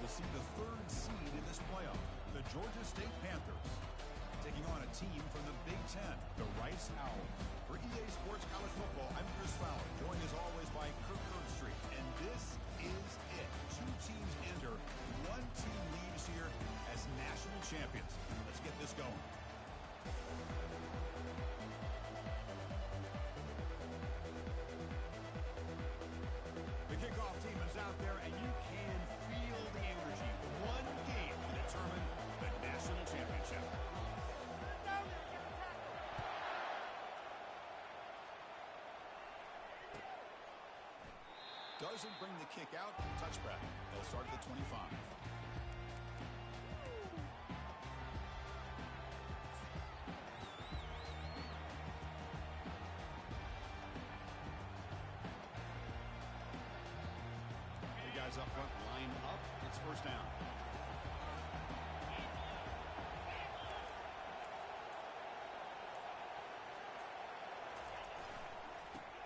will see the third seed in this playoff, the Georgia State Panthers, taking on a team from the Big Ten, the Rice Owls. For EA Sports College Football, I'm Chris Fowler, joined as always by Kirk Herbstreit. And this is it. Two teams enter, one team leaves here as national champions. Let's get this going. The kickoff team is out there, and you can feel the energy. One game to determine the national championship. Doesn't bring the kick out. Touchback. They'll start at the 25. The guys up front line up. It's first down.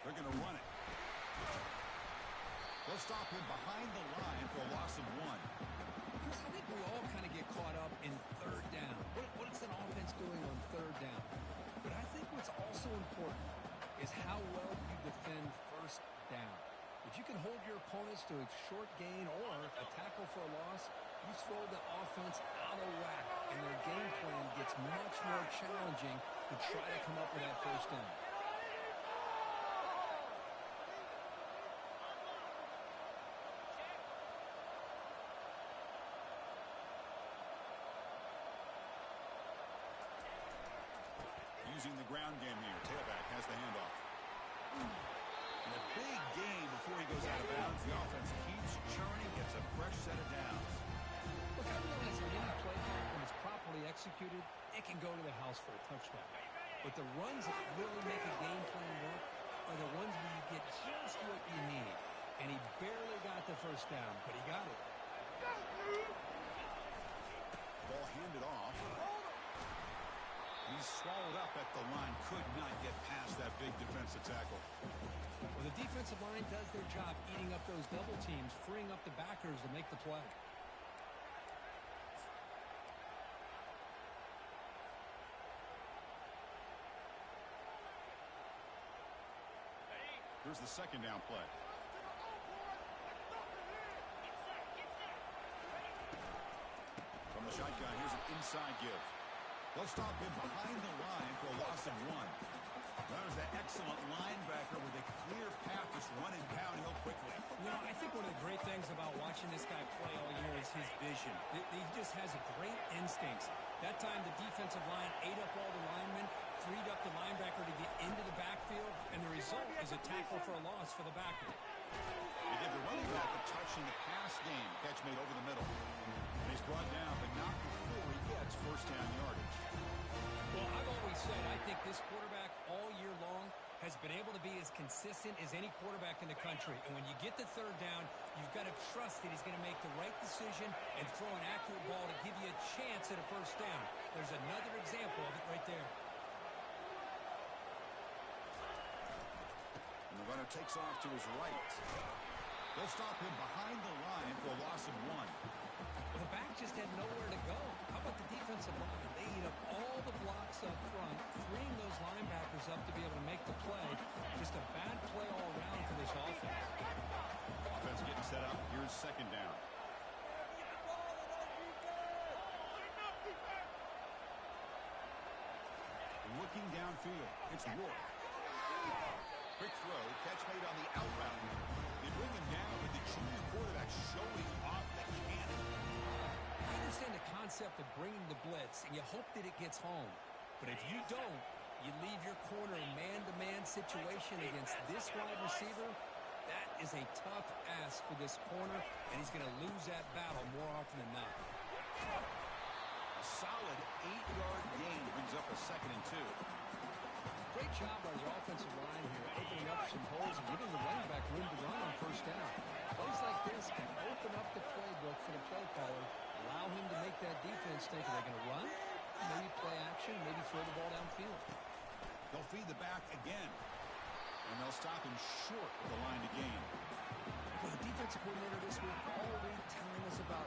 They're going to run it. They'll stop him behind the line for a loss of 1. Chris, I think we all kind of get caught up in third down. What's an offense doing on third down? But I think what's also important is how well you defend first down. If you can hold your opponents to a short gain or a tackle for a loss, you throw the offense out of whack, and their game plan gets much more challenging to try to come up with that first down. Using the ground game here. Tailback has the handoff. And a big gain before he goes out of bounds. The offense keeps churning, gets a fresh set of downs. Look, I realize that any play when it's properly executed, it can go to the house for a touchdown. But the runs that really make a game plan work are the ones where you get just what you need. And he barely got the first down, but he got it. Ball handed off. He's swallowed up at the line. Could not get past that big defensive tackle. Well, the defensive line does their job eating up those double teams, freeing up the backers to make the play. Here's the second down play. From the shotgun, here's an inside give. They'll stop him behind the line for a loss of 1. There's that excellent linebacker with a clear path just running downhill quickly. You know, I think one of the great things about watching this guy play all year is his vision. He just has a great instincts. That time the defensive line ate up all the linemen, freed up the linebacker to get into the backfield, and the result is a tackle for a loss for the backer. They give the running back a touch in the pass game. Catch made over the middle. And he's brought down, but not before he gets first down yardage. Well, I've always said I think this quarterback all year long has been able to be as consistent as any quarterback in the country. And when you get the third down, you've got to trust that he's going to make the right decision and throw an accurate ball to give you a chance at a first down. There's another example of it right there. And the runner takes off to his right. They'll stop him behind the line for a loss of 1. Well, the back just had nowhere to go. How about the defensive line? They eat up all the blocks up front, freeing those linebackers up to be able to make the play. Just a bad play all around for this offense. Offense getting set up. Here's second down. Looking downfield. It's Rourke. Quick throw. Catch made on the out route. They bring him down, but the junior quarterback showing off the cannon. I understand the concept of bringing the blitz, and you hope that it gets home. But if you don't, you leave your corner in man-to-man situation against this wide receiver. That is a tough ask for this corner, and he's going to lose that battle more often than not. A solid 8-yard gain brings up a 2nd and 2. Great job by the offensive line here, opening up some holes and giving the running back room to run on first down. Plays like this can open up the playbook for the play caller, allow him to make that defense think, are they going to run? Maybe play action, maybe throw the ball downfield. They'll feed the back again, and they'll stop him short of the line to gain. Well, the defensive coordinator this week already telling us about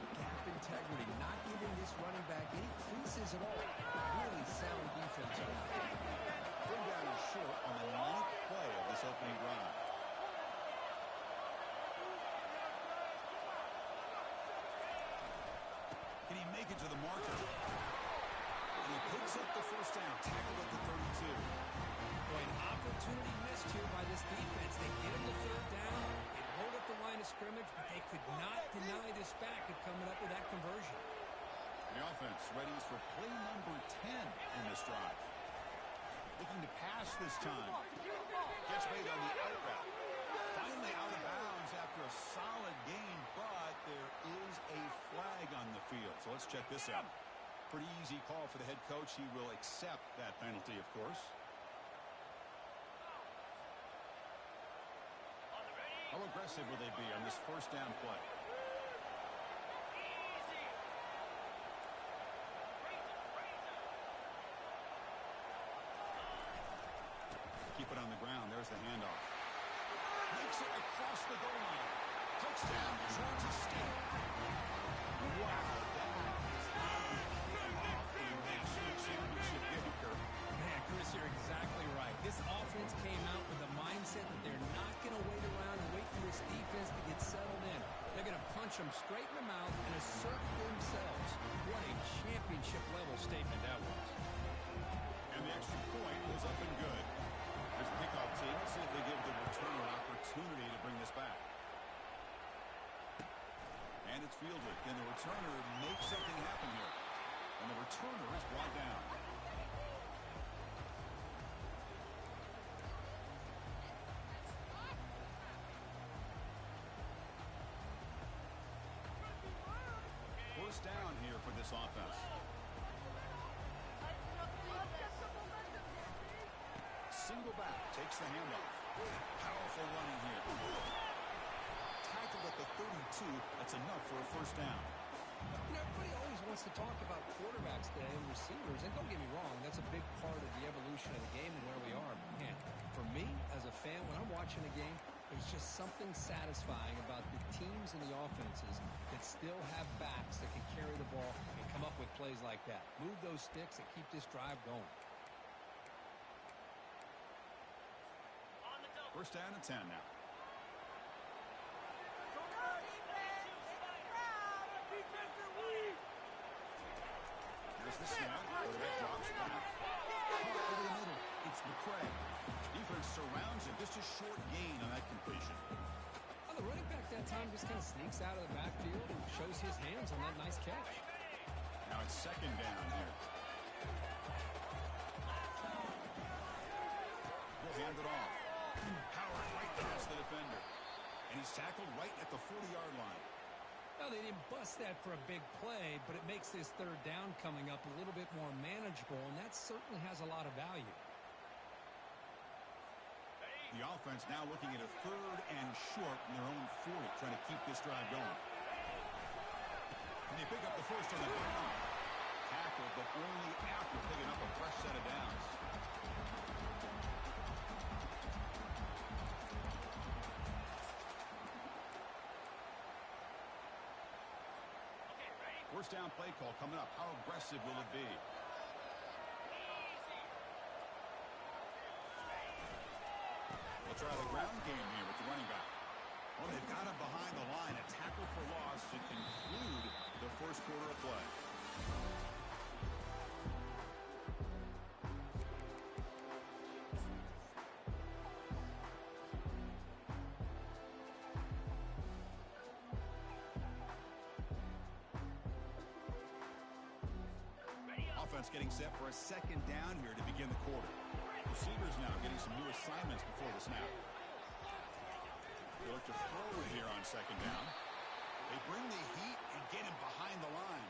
it to the marker. And he picks up the first down, tackled at the 32. Boy, an opportunity missed here by this defense. They get him the third down and hold up the line of scrimmage, but they could not deny this back of coming up with that conversion. The offense ready for play number 10 in this drive. Looking to pass this time. Gets made on the out route. Finally out of bounds after a solid gain, but there is a flag on the field. So let's check this out. Pretty easy call for the head coach. He will accept that penalty, of course. How aggressive will they be on this first down play? Keep it on the ground. There's the handoff. Makes it across the goal line. Touchdown, Georgia State. Wow, that is how you kick off a national championship game, Kirk. Man, Chris, you're exactly right. This offense came out with the mindset that they're not going to wait around and wait for this defense to get settled in. They're going to punch them straight in the mouth and assert themselves. What a championship-level statement that was. And the extra point was up and good. There's the kickoff team. Let's see if they give the returner an opportunity to bring this back. And it's fielded. Can the returner make something happen here? And the returner is brought down. First down here for this offense. Single back, takes the handoff. Powerful running here. Tackled at the 32. That's enough for a first down. You know, everybody always wants to talk about quarterbacks today and receivers, and don't get me wrong, that's a big part of the evolution of the game and where we are. Man, for me, as a fan, when I'm watching a game, there's just something satisfying about the teams and the offenses that still have backs that can carry the ball and come up with plays like that. Move those sticks and keep this drive going. First down and 10 now. Here's the snap. Quarterback drops back. Over the middle. It's McCray. Defense surrounds him. Just a short gain on that completion. Well, the running back that time just kind of sneaks out of the backfield and shows his hands on that nice catch. Now it's second down here. He'll hand it off. Power right past the defender. And he's tackled right at the 40-yard line. Well, they didn't bust that for a big play, but it makes this third down coming up a little bit more manageable, and that certainly has a lot of value. The offense now looking at a third and short in their own 40, trying to keep this drive going. And they pick up the first on the ground. Tackle, but only after picking up a fresh set of downs. First down play call coming up. How aggressive will it be? They'll try the ground game here with the running back. Well, they've got him behind the line. A tackle for loss to conclude the first quarter of play. Offense getting set for a second down here to begin the quarter. Receivers now getting some new assignments before the snap. They look to throw it here on second down. They bring the heat and get him behind the line.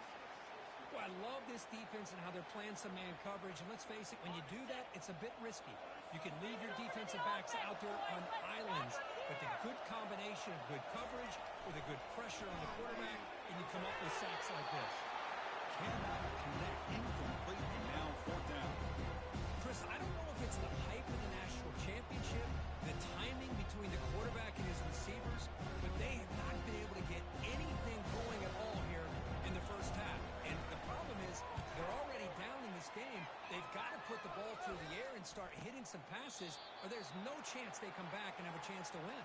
Well, I love this defense and how they're playing some man coverage. And let's face it, when you do that, it's a bit risky. You can leave your defensive backs out there on islands, but the good combination of good coverage with a good pressure on the quarterback, and you come up with sacks like this. Cannot connect, incomplete, and now fourth down. Chris, I don't know if it's the hype of the national championship, the timing between the quarterback and his receivers, but they have not been able to get anything going at all here in the first half. And the problem is they're already down in this game. They've got to put the ball through the air and start hitting some passes, or there's no chance they come back and have a chance to win.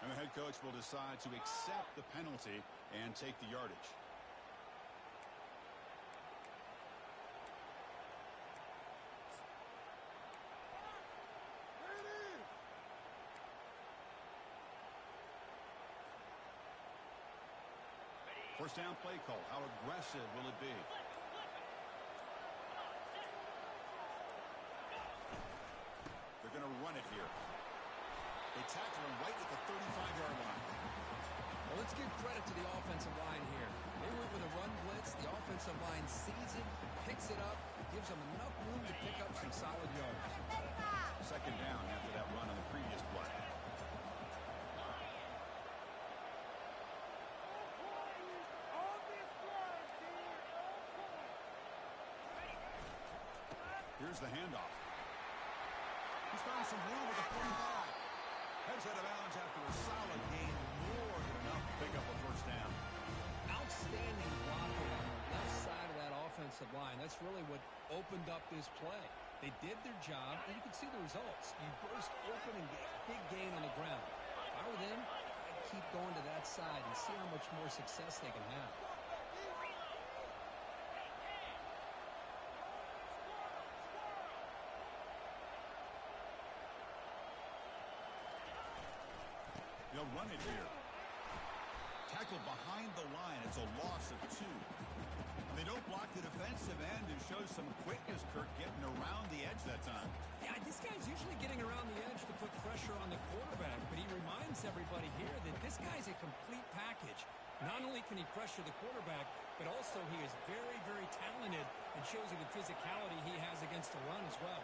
And the head coach will decide to accept the penalty and take the yardage. First down play call. How aggressive will it be? They're going to run it here. They tackle him right at the 35-yard line. Well, let's give credit to the offensive line here. They went with a run blitz. The offensive line sees it, picks it up, gives them enough room to pick up some solid yards. Second down after that run on the previous play. Here's the handoff. He's found some room with the 45. Heads out of bounds after a solid gain. More than enough to pick up a first down. Outstanding blocking on the left side of that offensive line. That's really what opened up this play. They did their job, and you can see the results. You burst open and get a big gain on the ground. If I were them, I'd keep going to that side and see how much more success they can have. They'll run it here. Tackled behind the line. It's a loss of 2. They don't block the defensive end and show some quickness, Kirk, getting around the edge that time. Yeah, this guy's usually getting around the edge to put pressure on the quarterback, but he reminds everybody here that this guy's a complete package. Not only can he pressure the quarterback, but also he is very, very talented and shows you the physicality he has against the run as well.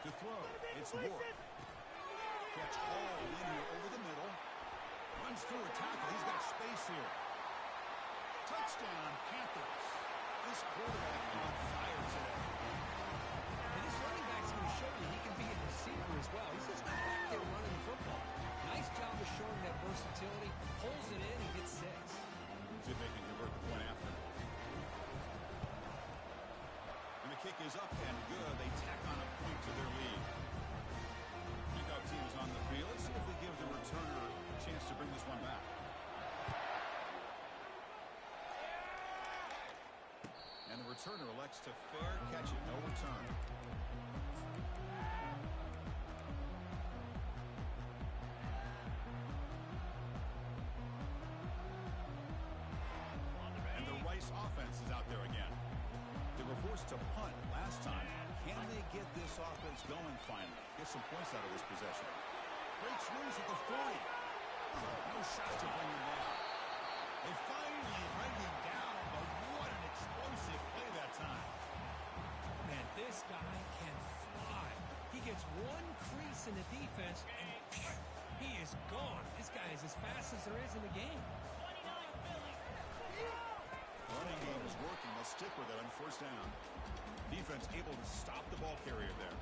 To throw, it's Ward. Gets hauled in here over the middle. Runs through a tackle. He's got space here. Touchdown, Panthers. This quarterback on fire today. And this running back's going to show you he can be a receiver as well. He's just not back there running the football. Nice job of showing that versatility. Pulls it in and gets 6. See if they can convert the point after. And the kick is up and good. They tack on a point to their lead. Kickoff team is on the field. Let's see if we give the returner a chance to bring this one back. And the returner elects to fair catch it. No return. And the Rice offense is out there again. They were forced to punt last time. Can they get this offense going finally? Get some points out of this possession. Breaks loose at the 40. No shot to bring him down. They finally bring him down, but what an explosive play that time. Man, this guy can fly. He gets one crease in the defense, and he is gone. This guy is as fast as there is in the game. Running game is working. They'll stick with it on first down. Defense able to stop the ball carrier there.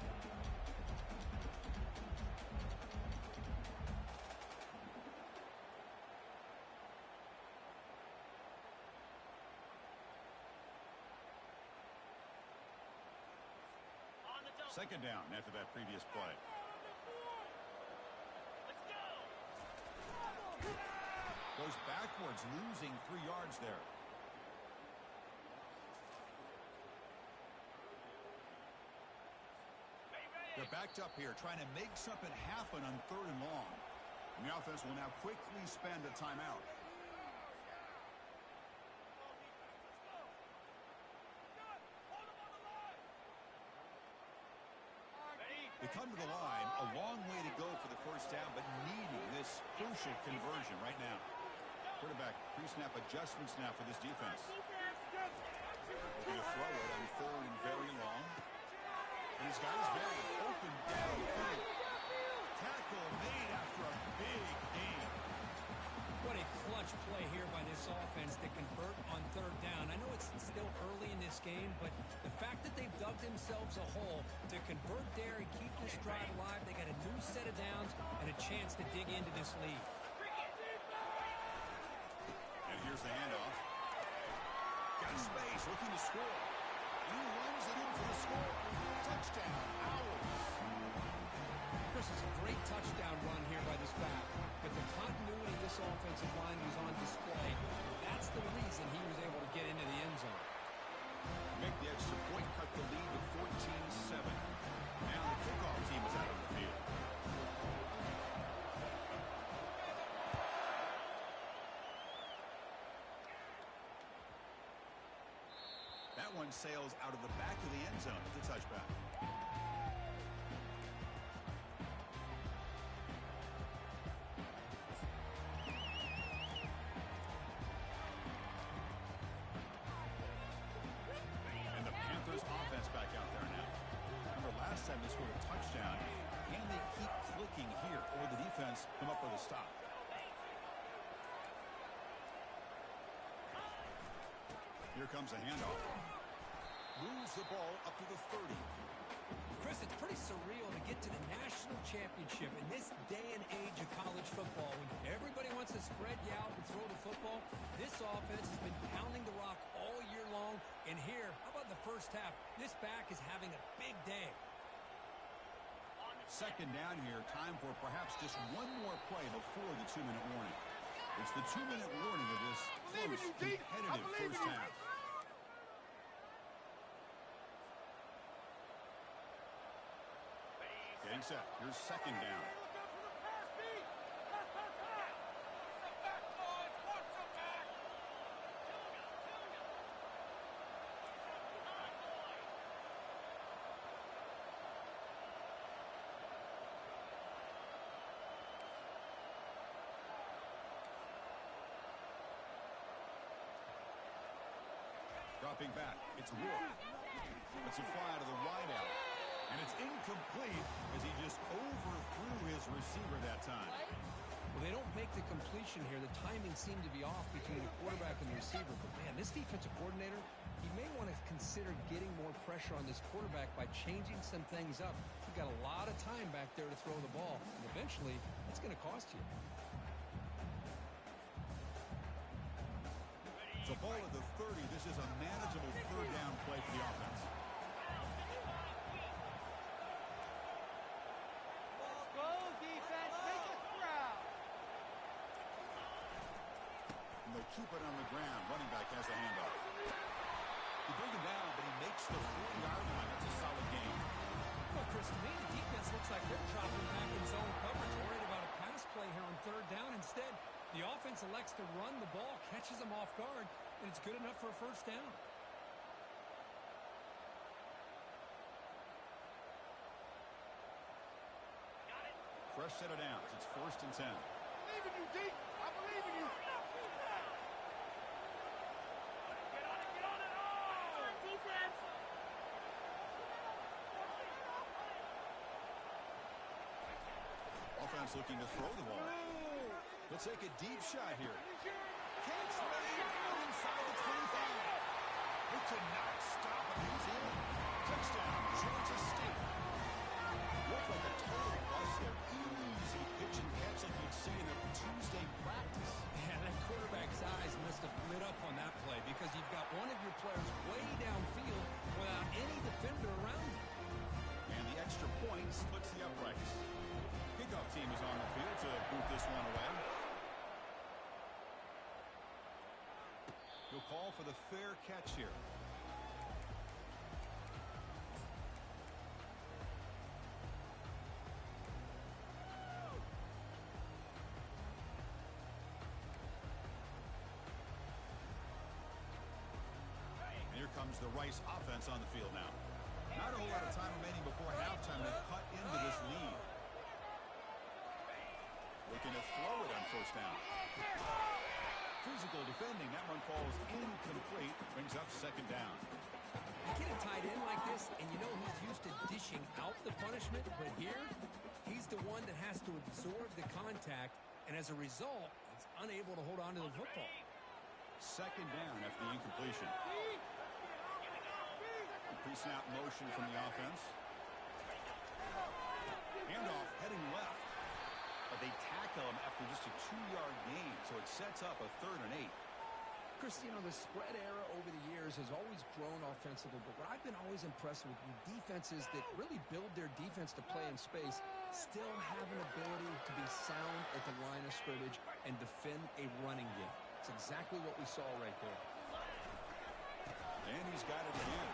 Second down after that previous play. Goes backwards, losing 3 yards there. They're backed up here, trying to make something happen on 3rd and long. And the offense will now quickly spend a timeout. They come to the line, a long way to go for the first down, but needing this crucial conversion right now. Quarterback pre-snap adjustments now for this defense. Looking to throw it on 3rd and very long. And he's got his man open downfield. Tackle made after a big gain. What a clutch play here by this offense to convert on 3rd down. I know it's still early in this game, but the fact that they've dug themselves a hole to convert there and keep this drive alive, they got a new set of downs and a chance to dig into this lead. And here's the handoff. Got space, looking to score. And he runs it in for the score. Touchdown, Owls. Chris, is a great touchdown run here by this back, but the continuity of this offensive line was on display. That's the reason he was able to get into the end zone. Make the extra point, cut the lead to 14-7. one sails out of the back of the end zone. It's a touchback. And the Panthers offense back out there now. Remember last time they scored a touchdown. Can they keep clicking here, or the defense come up with a stop? Here comes a handoff. Moves the ball up to the 30. Chris, it's pretty surreal to get to the national championship in this day and age of college football when everybody wants to spread you out and throw the football. This offense has been pounding the rock all year long. And here, how about the first half? This back is having a big day. Second down here, time for perhaps just one more play before the 2-minute warning. It's the 2-minute warning of this close, competitive first half. Getting set. Here's second down. Dropping back. It's Wolf. It's a fly to the wideout. And it's incomplete as he just overthrew his receiver that time. Well, they don't make the completion here. The timing seemed to be off between the quarterback and the receiver. But, man, this defensive coordinator, he may want to consider getting more pressure on this quarterback by changing some things up. You've got a lot of time back there to throw the ball. And eventually, it's going to cost you. The ball at the 30. This is a manageable third down play for the offense. Go, defense. Make us proud. And they'll keep it on the ground. Running back has the handoff. He brings him down, but he makes the 4-yard line. That's a solid gain. Well, Chris, to me, the defense looks like they're dropping back in zone coverage, worried about a pass play here on third down. Instead, the offense elects to run the ball, catches them off guard, and it's good enough for a first down. Fresh set of downs. It's 1st and 10. I believe in you, D. I believe in you. Get on it. Oh, defense. Offense looking to throw the ball. They'll take a deep shot here. Catch made out inside the 25. They could not stop him. He's in. Touchdown, Georgia State. Looked like a total bust there. Easy pitch and catch like you'd see in a Tuesday practice. Yeah, that quarterback's eyes must have lit up on that play because you've got one of your players way downfield without any defender around him. And the extra point splits the uprights. Kickoff team is on the field to boot this one away. He'll call for the fair catch here. And here comes the Rice offense on the field now. Not a whole lot of time remaining before halftime to cut into this lead. Looking to throw it on first down. Physical defending. That one falls incomplete. Brings up second down. You get a tight end like this, and you know he's used to dishing out the punishment, but here, he's the one that has to absorb the contact, and as a result, he's unable to hold on to the football. Second down after the incompletion. Pre-snap motion from the offense. Handoff heading left. But they tackle him after just a 2-yard gain, so it sets up a 3rd and 8. Chris, you know, the spread era over the years has always grown offensively, but what I've been always impressed with defenses that really build their defense to play in space still have an ability to be sound at the line of scrimmage and defend a running game. It's exactly what we saw right there. And he's got it again.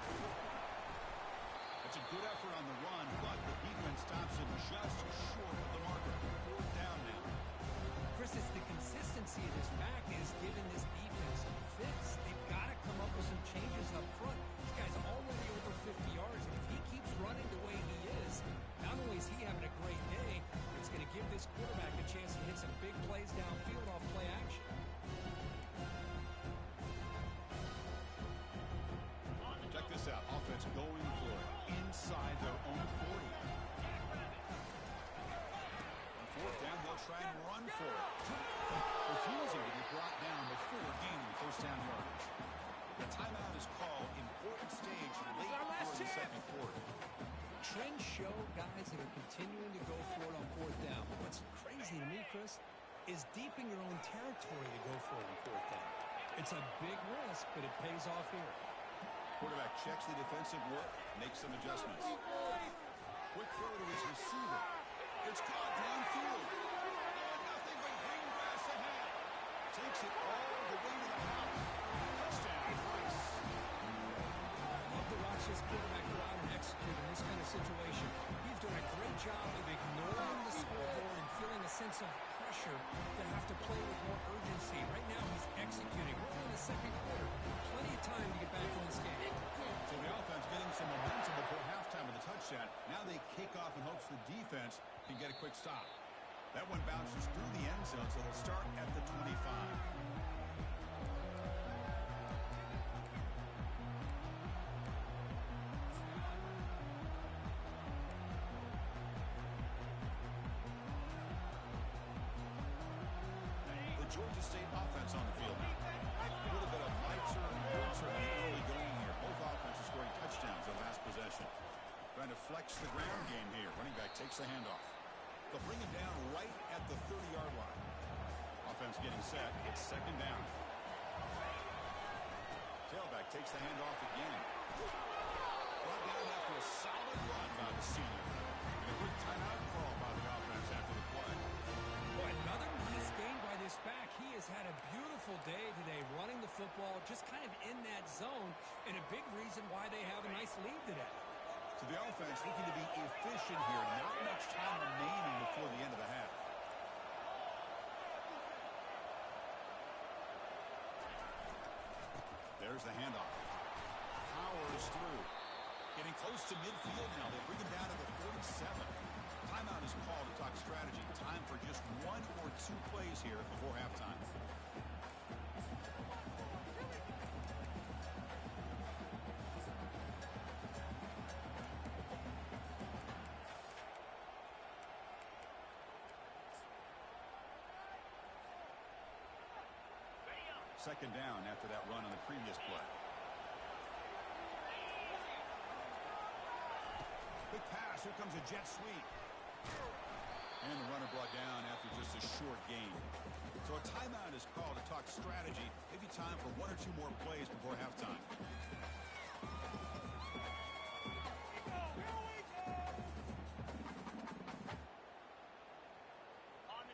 That's a good effort on the run, but the defense stops him just short of the marker. 4th down now. Chris, it's the consistency of this back is giving this defense fits. They've got to come up with some changes up front. This guy's already over 50 yards, and if he keeps running the way he is, not only is he having a great day, it's going to give this quarterback a chance to hit some big plays downfield off play action. Check this out. Offense going for it inside their own 40. On fourth down, they'll try and run for it. Refusing to be brought down before gaining first down yardage. The timeout is called. Important stage late in the second quarter. Trends show guys that are continuing to go for it on fourth down. What's crazy to me, Chris, is deep in your own territory to go for it on fourth down. It's a big risk, but it pays off here. Quarterback checks the defensive look, makes some adjustments. Quick throw to his receiver. It's caught downfield. Nothing but green grass ahead. Takes it all the way to the house. Touchdown, Rice. I love to watch this quarterback go out and execute in this kind of situation. He's doing a great job of ignoring the scoreboard and feeling a sense of pressure to have to play with more urgency. Right now, he's executing. We're in the second quarter. Plenty of time to get back in this game. So the offense getting some momentum before halftime with a touchdown. Now they kick off in hopes the defense can get a quick stop. That one bounces through the end zone, so they'll start at the 25. The Georgia State offense on the field now. A little bit of lights or in the early going here. Both offenses scoring touchdowns on last possession. Trying to flex the ground game here. Running back takes the handoff. They'll bring him down right at the 30-yard line. Offense getting set. It's second down. Tailback takes the handoff again. Brought down after a solid run by the senior. And a quick timeout call by the offense after the play. Boy, another nice gain by this back. He has had a beautiful day today running the football, just kind of in that zone, and a big reason why they have a nice lead today. So the offense looking to be efficient here. Not much time remaining before the end of the half. There's the handoff. Powers through. Getting close to midfield now. They bring him down to the 47. Timeout is called to talk strategy. Time for just one or two plays here before halftime. Second down after that run on the previous play. Quick pass. Here comes a jet sweep. And the runner brought down after just a short gain. So a timeout is called to talk strategy. Maybe time for one or two more plays before halftime.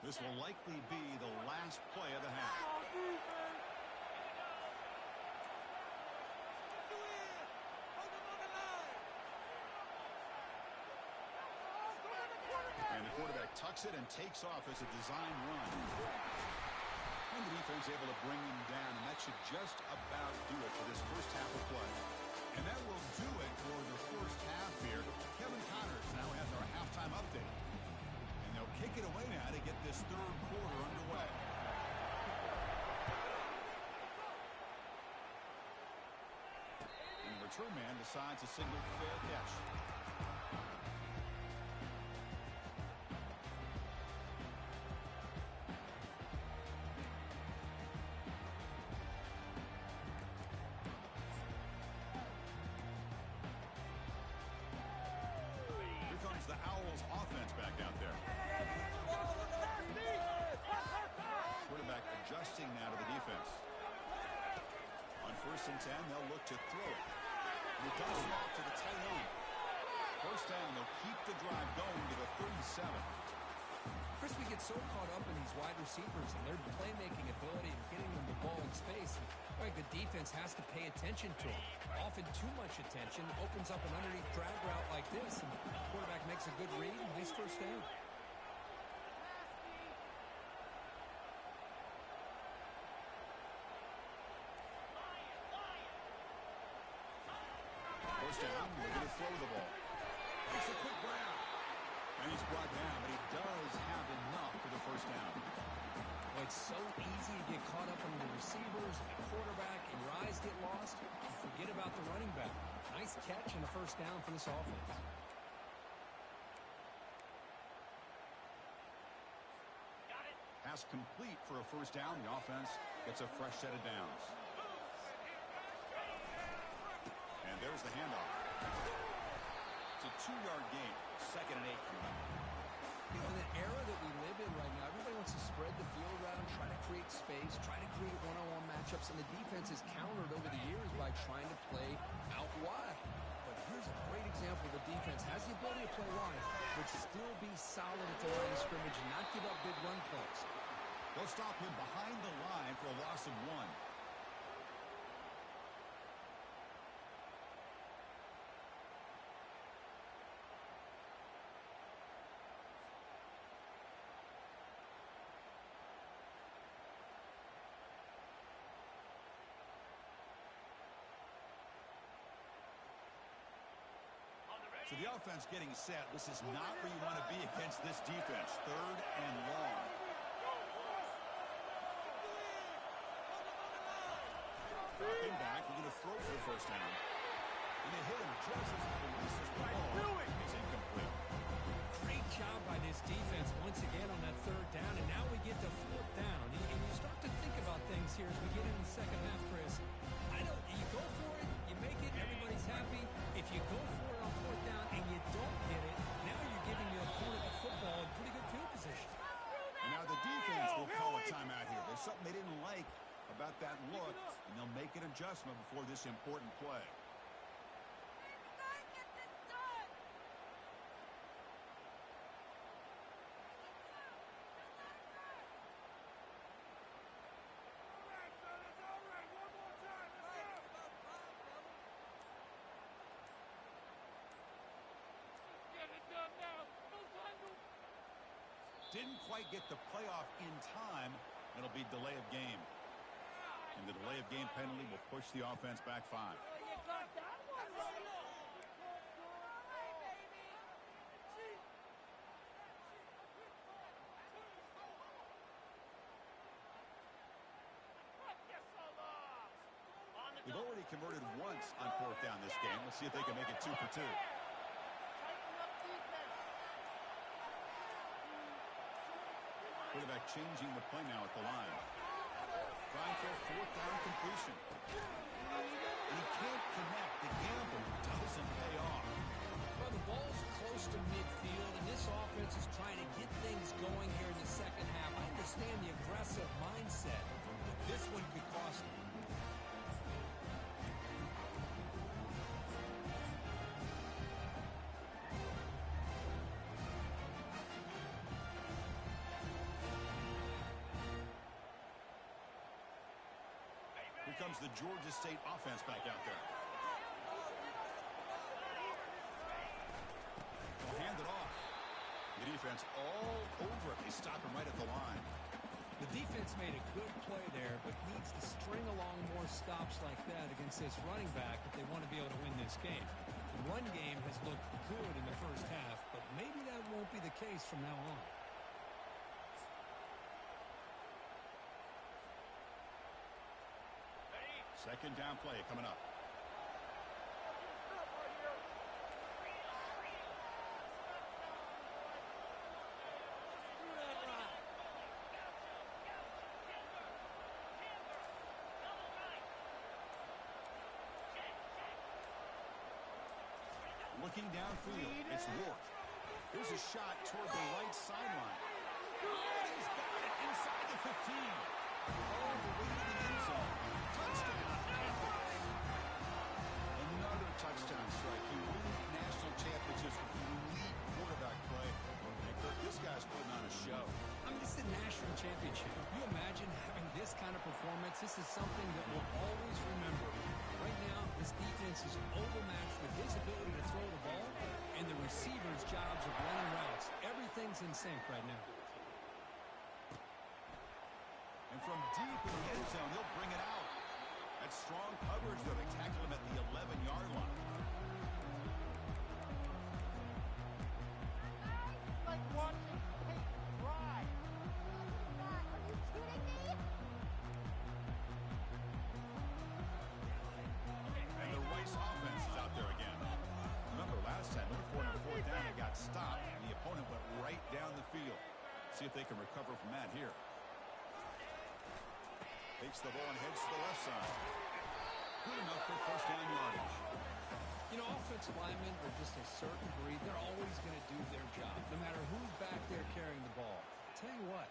This will likely be the last play of the half. And the quarterback tucks it and takes off as a design run. And the defense able to bring him down, and that should just about do it for this first half of play. And that will do it for the first half here. Kevin Connors now has our halftime update. And they'll kick it away now to get this third quarter underway. And the return man decides to signal fair catch. The Owls offense back out there. Quarterback adjusting now to the defense. On 1st and 10, they'll look to throw it. He does it off to the tight end. First down, they'll keep the drive going to the 37. Chris, we get so caught up in these wide receivers and their playmaking ability and getting them the ball in space. Right, the defense has to pay attention to them. Often too much attention opens up an underneath drag route like this, and the quarterback makes a good read and nice first down. first down, looking to throw the ball. Makes a quick grab. And he's brought down, but he does have enough for the first down. Well, it's so easy to get caught up on the receivers, the quarterback, and your eyes get lost. You forget about the running back. Nice catch and a first down for this offense. Pass complete for a first down. The offense gets a fresh set of downs. And there's the handoff. It's a 2-yard gain. 2nd and 8 coming up. You know, in the era that we live in right now, everybody wants to spread the field around, try to create space, try to create one-on-one matchups, and the defense has countered over the years by trying to play out wide. But here's a great example. The defense has the ability to play wide, but still be solid at the line of scrimmage and not give up big run plays. They'll stop him behind the line for a loss of 1. So the offense getting set. This is not where you want to be against this defense. 3rd and long. Dropping back, we're going to throw for the first down. And they hit him just as he releases the ball. It's incomplete. Great job by this defense once again on that 3rd down, and now we get to 4th down. And you start to think about things here as we get into the second half, Chris. You go for it, you make it, everybody's happy. If you go for it on 4th down and you don't get it, now you're giving your opponent the football in pretty good field position. And now the defense will call a timeout here. There's something they didn't like about that look, and they'll make an adjustment before this important play. Didn't quite get the playoff in time. It'll be delay of game. And the delay of game penalty will push the offense back 5. They've already converted once on 4th down this game. Let's see if they can make it 2 for 2. Quarterback changing the play now at the line. Trying for a 4th down completion. And he can't connect. The gamble doesn't pay off. Well, the ball's close to midfield, and this offense is trying to get things going here in the second half. I understand the aggressive mindset, but this one could cost them. Here comes the Georgia State offense back out there. They'll hand it off. The defense all over it. They stop him right at the line. The defense made a good play there, but needs to string along more stops like that against this running back if they want to be able to win this game. The run game has looked good in the first half, but maybe that won't be the case from now on. Second down play coming up. Looking downfield, it's Ward. Here's a shot toward the right sideline. He's got it inside the 15. All the way to the end zone. Touchdown. Another touchdown strike. He won national championships with elite quarterback play. And Kirk, this guy's putting on a show. I mean, this is a national championship. Can you imagine having this kind of performance? This is something that we'll always remember. Right now, this defense is overmatched with his ability to throw the ball and the receivers' jobs of running routes. Everything's in sync right now. And from deep in the end zone, he'll bring it out. That's strong coverage, though. They tackle him at the 11-yard line. See if they can recover from that here. Takes the ball and heads to the left side. Good enough for first down yardage. You know, offensive linemen are just a certain breed. They're always going to do their job, no matter who's back there carrying the ball. I'll tell you what,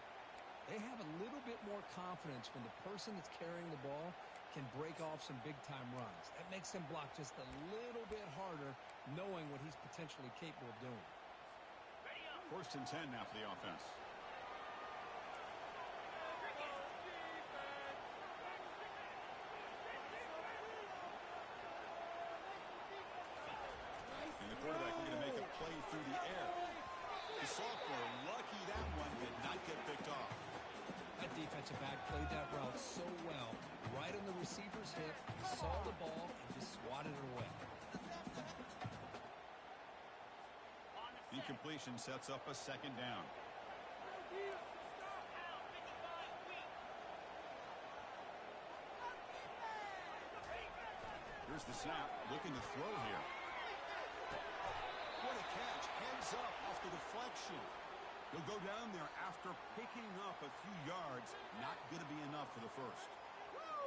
they have a little bit more confidence when the person that's carrying the ball can break off some big-time runs. That makes them block just a little bit harder, knowing what he's potentially capable of doing. First and 10 now for the offense. And the quarterback looking to make a play through the air. The sophomore, lucky that one did not get picked off. That defensive back played that route so well. Right on the receiver's hip, he saw the ball and just swatted it away. Incompletion sets up a second down. Here's the snap, looking to throw here. What a catch, heads up off the deflection. He'll go down there after picking up a few yards. Not going to be enough for the first.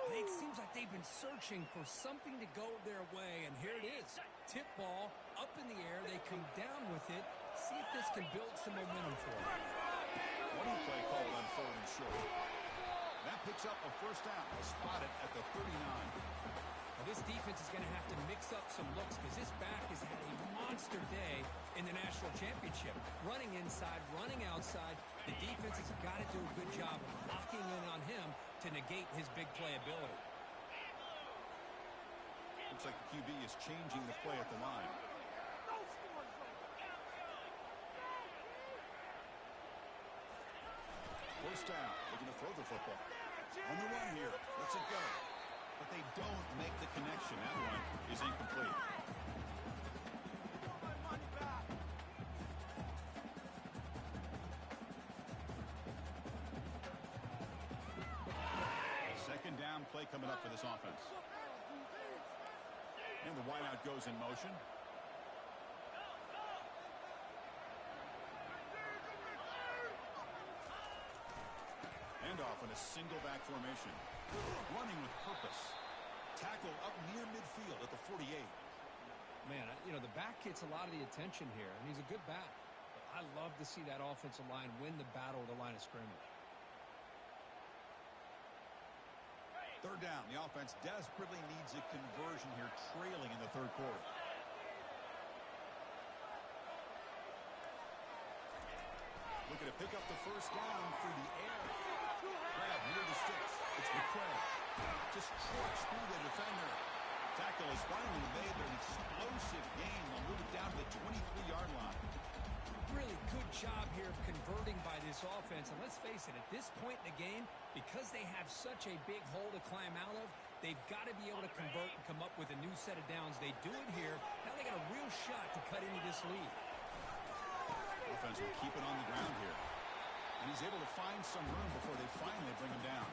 It seems like they've been searching for something to go their way, and here it is. Tip ball, up in the air, they come down with it. See if this can build some momentum for them. One play called on third and short. That picks up a first down, spotted at the 39. Now, this defense is going to have to mix up some looks because this back has had a monster day in the national championship. Running inside, running outside. The defense has got to do a good job of locking in on him to negate his big play ability. Looks like the QB is changing the play at the line. First down, looking to throw the football. On the run here, lets it go. But they don't make the connection. That one is incomplete. Second down play coming up for this offense. And the wideout goes in motion. Handoff in a single back formation. Running with purpose. Tackle up near midfield at the 48. Man, you know, the back gets a lot of the attention here, and he's a good back. But I love to see that offensive line win the battle at the line of scrimmage. Third down. The offense desperately needs a conversion here, trailing in the third quarter. Looking to pick up the first down through the air. Grab near the sticks. It's McCray. Just trucks through the defender. Tackle is finally made, but an explosive game. They'll move it down to the 23-yard line. Really good job here of converting by this offense. And let's face it, at this point in the game, because they have such a big hole to climb out of, they've got to be able to convert and come up with a new set of downs. They do it here. Now they got a real shot to cut into this lead. Offense will keep it on the ground here. And he's able to find some room before they finally bring him down.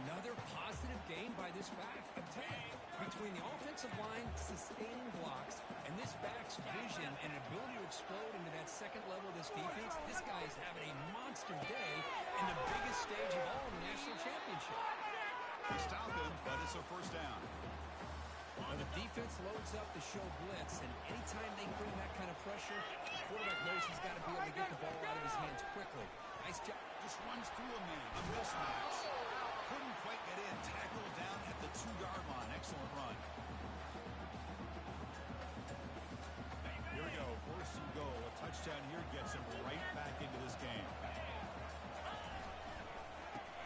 Another positive gain by this back. I'm telling you, between the offensive line sustaining blocks and this back's vision and ability to explode into that second level of this defense, this guy is having a monster day in the biggest stage of all in the national championship. They stop him, but it's a first down. Now the defense loads up to show blitz, and anytime they bring that kind of pressure, the quarterback knows he's got to be able to get the ball out of his hands quickly. Nice job. Just runs through a man. A mismatch. Couldn't quite get in. Tackled down at the 2-yard line. Excellent run. Here we go. First and goal. A touchdown here gets him right back into this game.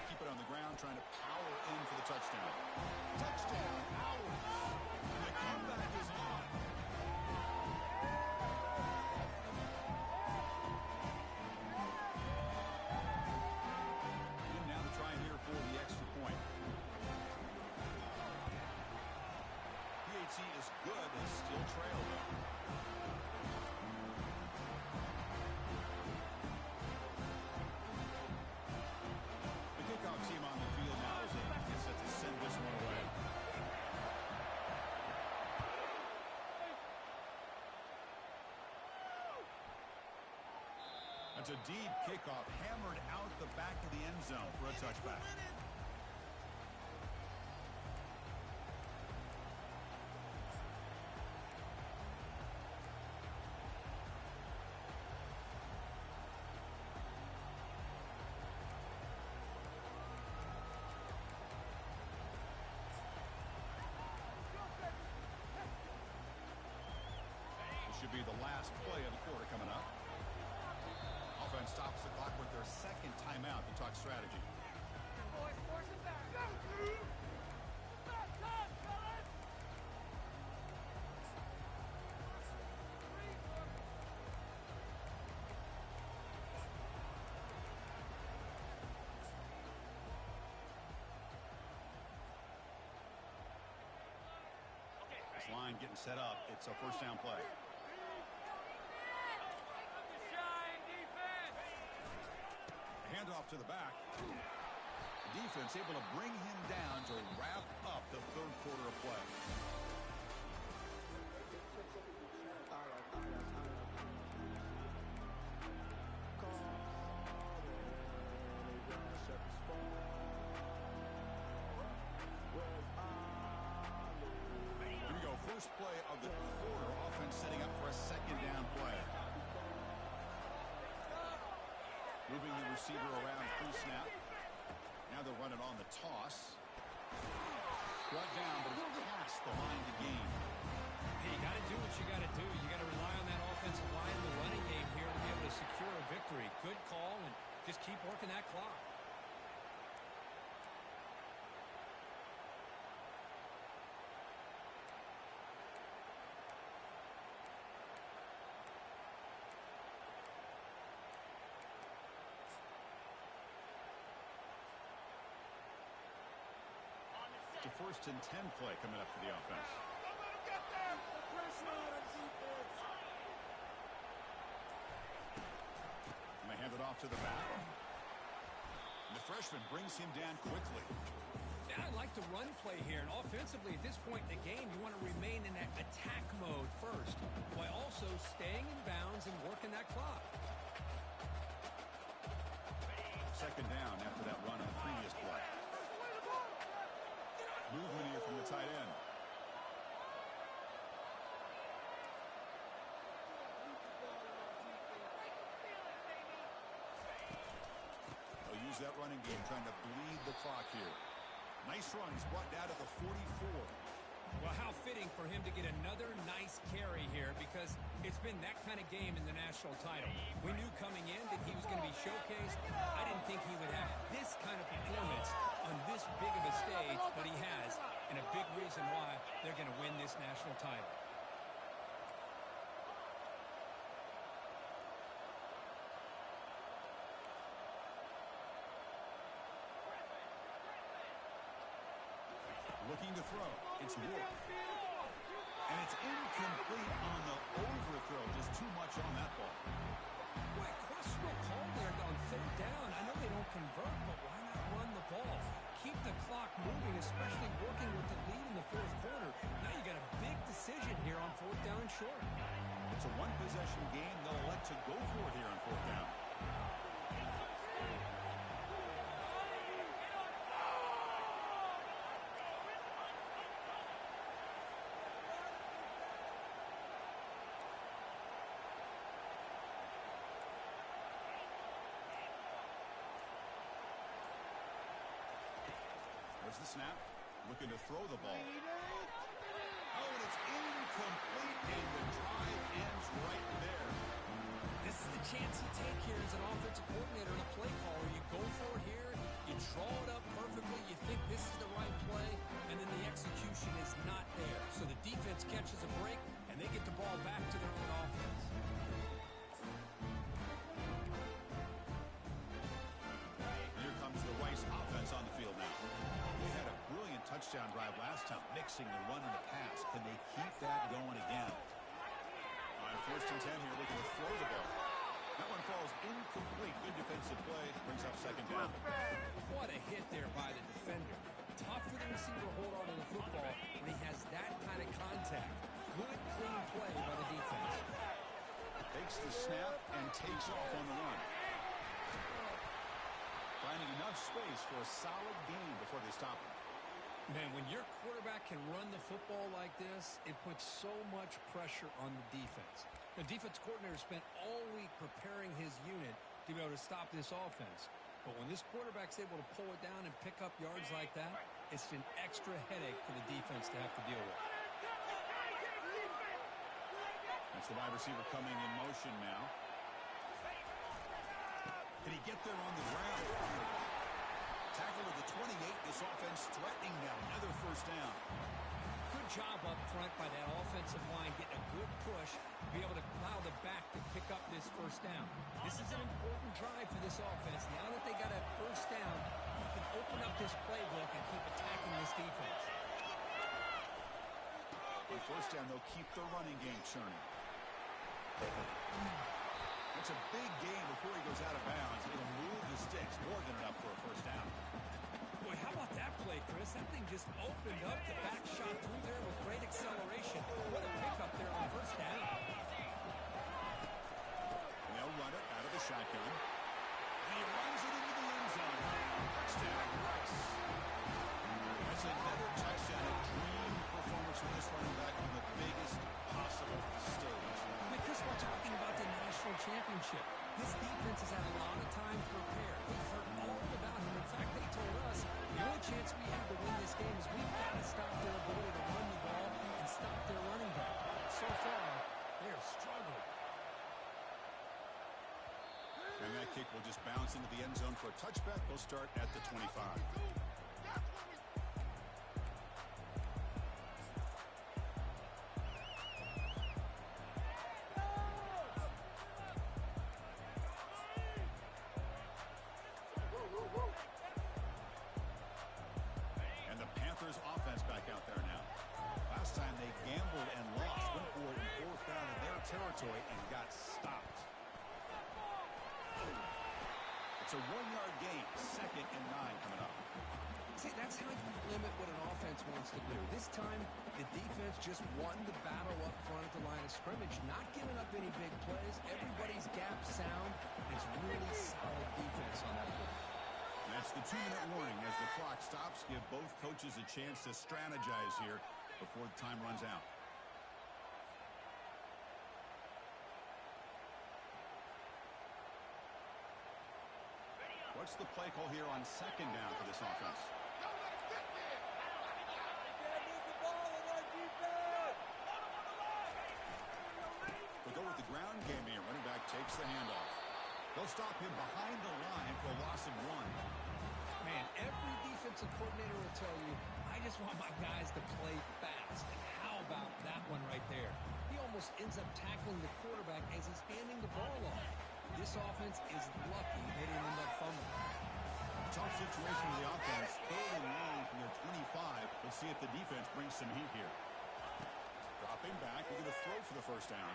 Keep it on the ground, trying to power in for the touchdown. Touchdown, Howard. The comeback is on. And now to try here for the extra point. PHC is good. They still trail, though. The kickoff team on the field now is set to send this one away. A It's a deep kickoff, hammered out the back of the end zone for a touchback. Should be the last play of the quarter coming up. Offense stops the clock with their second timeout to talk strategy. Boys, force it back. Back time, fellas. This line getting set up. It's a first down play. Handoff to the back. Defense able to bring him down to wrap up the third quarter of play. Here we go. First play of the quarter. Offense setting up for a second down play. Moving the receiver around pre-snap. Now they'll run it on the toss. Brought down, but it's past the line to gain. Hey, you got to do what you got to do. You got to rely on that offensive line in the running game here to be able to secure a victory. Good call, and just keep working that clock. It's a first and 10 play coming up for the offense. And they hand it off to the back. And the freshman brings him down quickly. Yeah, I like the run play here. And offensively, at this point in the game, you want to remain in that attack mode first, while also staying in bounds and working that clock. Second down after that run on the previous play. Movement here from the tight end. They'll use that running game, trying to bleed the clock here. Nice run. He's brought down to the 44. Well, how fitting for him to get another nice carry here, because it's been that kind of game in the national title. We knew coming in that he was going to be showcased. I didn't think he would have this kind of performance on this big of a stage, but he has, and a big reason why they're going to win this national title. Looking to throw. It's Wolf. And it's incomplete on the overthrow. Just too much on that ball. Boy, questionable call there on third down. I know they don't convert, but why not run the ball? Keep the clock moving, especially working with the lead in the fourth quarter. Now you got a big decision here on fourth down and short. It's a one-possession game. They'll elect to go for it here on fourth down. There's the snap. Looking to throw the ball. Oh, and it's incomplete, and the drive ends right there. This is the chance you take here as an offensive coordinator and a play caller. You go for it here. You draw it up perfectly. You think this is the right play, and then the execution is not there. So the defense catches a break, and they get the ball back to their own offense. Here comes the Rice offense on the field now. They had a brilliant touchdown drive last time, mixing the run and the pass. Can they keep that going again? On first and 10 here, looking to throw the ball. That one falls incomplete. Good defensive play. Brings up second down. What a hit there by the defender. Tough for the receiver to hold on to the football when he has that kind of contact. Good, clean play by the defense. Takes the snap and takes off on the run. finding enough space for a solid gain before they stop him. Man, when your quarterback can run the football like this, it puts so much pressure on the defense. The defense coordinator spent all week preparing his unit to be able to stop this offense. But when this quarterback's able to pull it down and pick up yards like that, it's an extra headache for the defense to have to deal with. That's the wide receiver coming in motion now. Can he get there on the ground? Tackle at the 28. This offense threatening now. Another first down. Good job up front by that offensive line, getting a good push to be able to allow the back to pick up this first down. This is an important drive for this offense. Now that they got a first down, you can open up this playbook and keep attacking this defense. On first down, they'll keep the running game churning. It's a big gain before he goes out of bounds. It'll move the sticks more than enough for a first down. Boy, how about that play, Chris? That thing just opened up. The back shot through there with great acceleration. What a pickup there on first down. They'll run it out of the shotgun. And he runs it into the end zone. Touchdown, Rice. That's another touchdown. A dream performance from this running back on the biggest possible stage. Chris, we're talking about the national championship. This defense has had a lot of time to prepare. We've heard all about him. In fact, they told us the only chance we have to win this game is we've got to stop their ability to run the ball and stop their running back. So far, they are struggling. And that kick will just bounce into the end zone for a touchback. They'll start at the 25. Offense back out there now. Last time they gambled and lost, went for it in fourth down in their territory and got stopped. It's a 1-yard gain, 2nd and 9 coming up. See, that's how you limit what an offense wants to do. This time, the defense just won the battle up front at the line of scrimmage, not giving up any big plays. Everybody's gap sound. It's really solid defense on that play. That's the 2-minute warning as the clock stops. Give both coaches a chance to strategize here before the time runs out. What's the play call here on 2nd down for this offense? They'll go with the ground game here. Running back takes the handoff. They'll stop him behind the line for a loss of 1. Man, every defensive coordinator will tell you, I just want my guys to play fast. And how about that one right there? He almost ends up tackling the quarterback as he's handing the ball off. This offense is lucky they didn't end up fumbling. Tough situation for the offense. 3rd and 9 from their 25. Let's see if the defense brings some heat here. Dropping back. We're going to throw for the first down.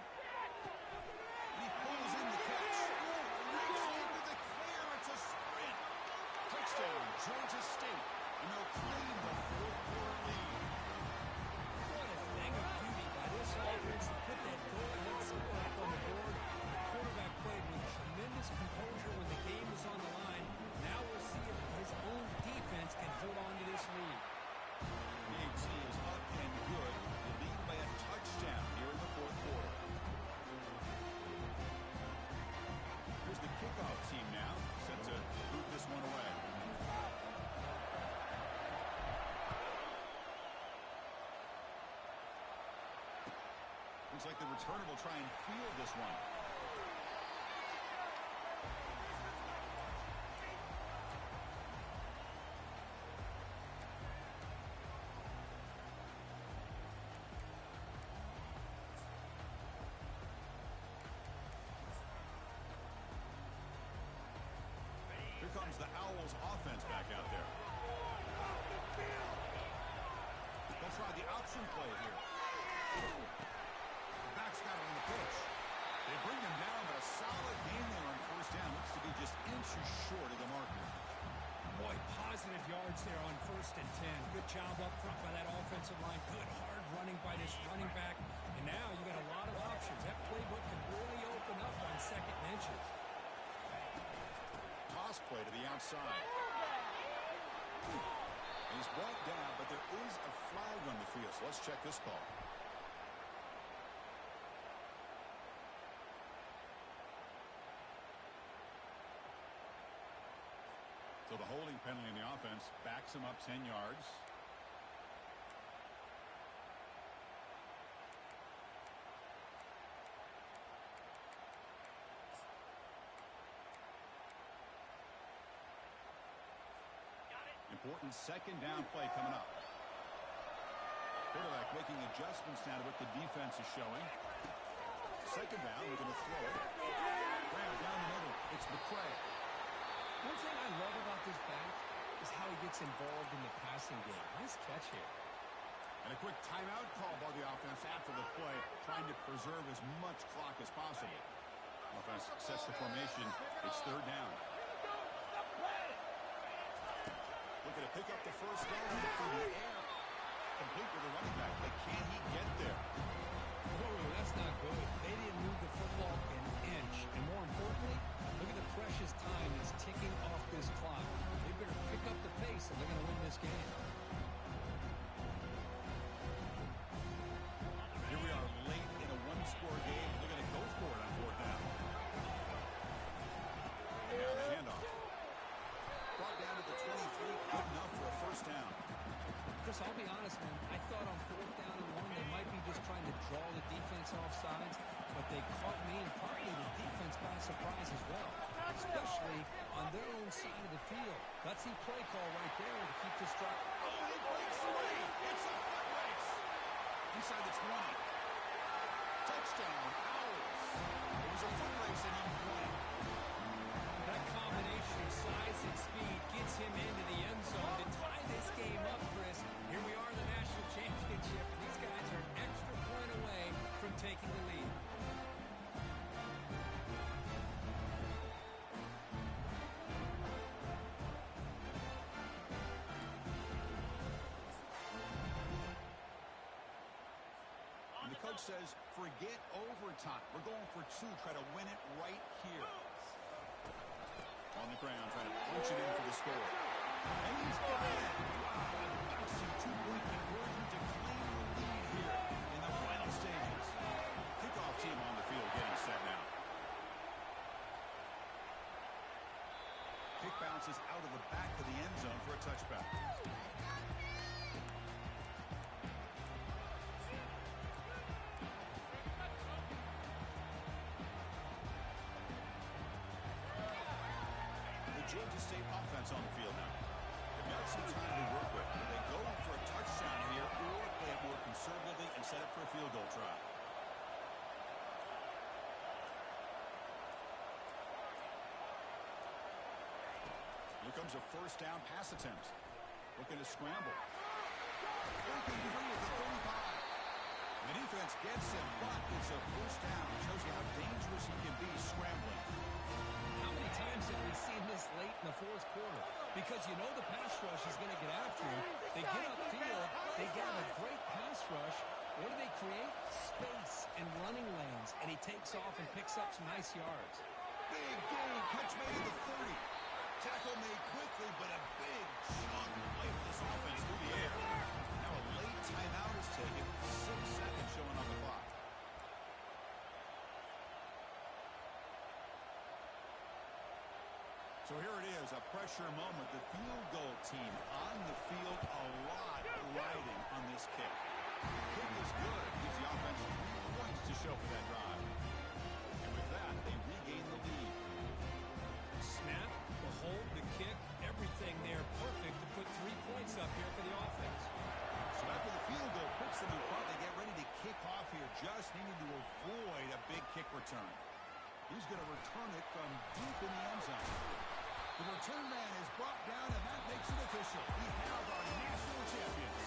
He pulls in the catch. Into the clear. It's a sprint. Touchdown, Georgia State. And they'll claim the 4th-quarter lead. What a thing of beauty by this offense to put that goal-ahead score up on the board. The quarterback played with tremendous composure when the game was on the line. Now we'll see if his own defense can hold on to this lead. The AT is up and good. They lead by a touchdown here in the 4th quarter. Here's the kickoff team now, set to boot this one away. Looks like the returner will try and field this one. Here comes the Owls offense back out there. They'll try the option play here. The back's got it on the pitch. They bring him down, but a solid game there on first down. Looks to be just inches short of the marker. Boy, positive yards there on 1st and 10. Good job up front by that offensive line. Good hard running by this running back. And now you got a lot of options. That playbook can really open up on 2nd and inches. Toss play to the outside. outside. He's brought down, but there is a flag on the field, so let's check this call. So the holding penalty in the offense backs him up 10 yards. Important second down play coming up. Quarterback making adjustments now to what the defense is showing. Second down, we're going to throw it. Grab down the middle. It's McCray. One thing I love about this back is how he gets involved in the passing game. Nice catch here. And a quick timeout call by the offense after the play, trying to preserve as much clock as possible. Offense sets the formation. It's third down. Looking to pick up the first down through the air. Complete with the running back, but can he get there? Whoa, that's not good. They didn't move the football an inch. And more importantly, look at the precious time that's ticking off this clock. They better pick up the pace if they're going to win this game. Here we are late in a one-score game. They're going to go for it on fourth down. And now the handoff. Brought down to the 23, good enough for a first down. Chris, I'll be honest, man. I thought on fourth down and one, they might be just trying to draw the defense off sides, but they caught me and probably the defense by surprise as well, especially on their own side of the field. Gutsy play call right there to keep this drive. Oh, he breaks away. It's a foot race. Inside the 20. Touchdown, Owls. It was a foot race and on point. That combination of size and speed gets him into the end zone to tie this game up, Chris. Here we are in the national championship. These guys are an extra point away from taking the lead. And the coach says, forget overtime. We're going for two. Try to win it right here. On the ground, trying to punch it in for the score. And he's got it. Wow, a bouncy two-point conversion to claim the lead here in the final stages. Kickoff team on the field getting set now. Kick bounces out of the back of the end zone for a touchback. Georgia State offense on the field now. They've got some time to work with. Will they go for a touchdown here or play it more conservatively and set up for a field goal try? Here comes a first down pass attempt. Looking to scramble. Breaking through at the 35. The defense gets him, but it's a first down. Shows you how dangerous he can be scrambling. How many times have we seen this late in the fourth quarter? Because you know the pass rush is going to get after him. They get upfield. They get a great pass rush. What do they create? Space and running lanes. And he takes off and picks up some nice yards. Big gain. Catch made at the 30. Tackle made quickly, but a big chunk play for this offense through the air. Now a late timeout is taken. 6 seconds showing on the clock. So here it is, a pressure moment. The field goal team on the field, a lot riding on this kick. Kick is good. Gives the offense 3 points to show for that drive. And with that, they regain the lead. Snap, the hold, the kick, everything there perfect to put 3 points up here for the offense. So after the field goal puts them in front, they get ready to kick off here. Just needing to avoid a big kick return. He's going to return it from deep in the end zone. The return man is brought down, and that makes it official. We have our national champions.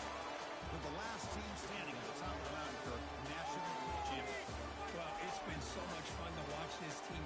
With the last team standing at the top of the mountain for national champions. Well, it's been so much fun to watch this team